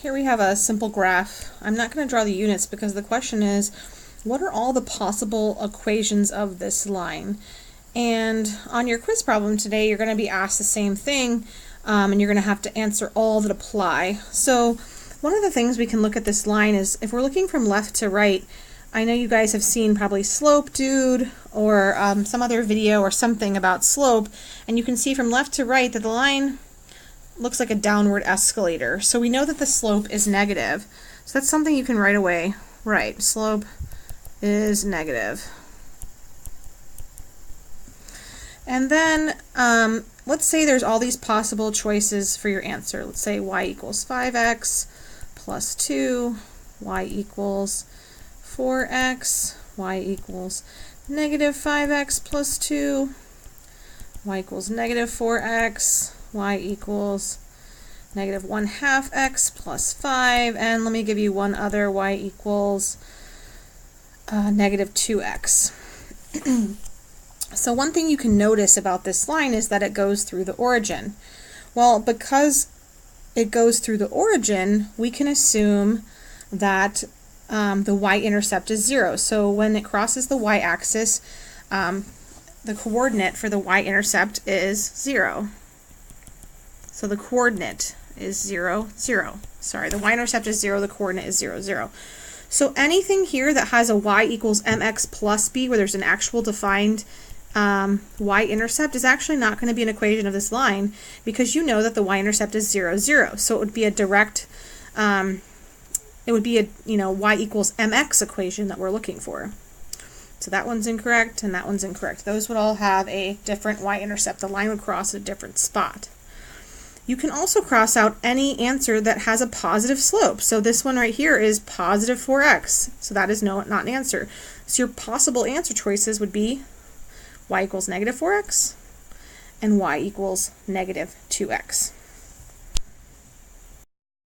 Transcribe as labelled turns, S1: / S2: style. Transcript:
S1: here we have a simple graph. I'm not going to draw the units because the question is, what are all the possible equations of this line? And on your quiz problem today, you're going to be asked the same thing, and you're going to have to answer all that apply. So one of the things we can look at this line is, if we're looking from left to right, I know you guys have seen probably Slope Dude or some other video or something about slope, and you can see from left to right that the line looks like a downward escalator. So we know that the slope is negative. So that's something you can write away. Right, slope is negative. And then let's say there's all these possible choices for your answer. Let's say y equals 5x plus 2, y equals 4x, y equals negative 5x plus 2, y equals negative 4x, y equals negative 1/2 x plus 5, and let me give you one other, y equals negative 2x. So one thing you can notice about this line is that it goes through the origin. Well, because it goes through the origin, we can assume that the y-intercept is 0. So when it crosses the y-axis, the coordinate for the y-intercept is 0. So the coordinate is 0, 0. Sorry, the y-intercept is 0, the coordinate is 0, 0. So anything here that has a y equals mx plus b, where there's an actual defined y-intercept, is actually not going to be an equation of this line, because you know that the y-intercept is 0, 0. So it would be a direct, it would be a y equals mx equation that we're looking for. So that one's incorrect and that one's incorrect. Those would all have a different y-intercept. The line would cross at a different spot. You can also cross out any answer that has a positive slope. So this one right here is positive 4x. So that is not an answer. So your possible answer choices would be y equals negative 4x and y equals negative 2x.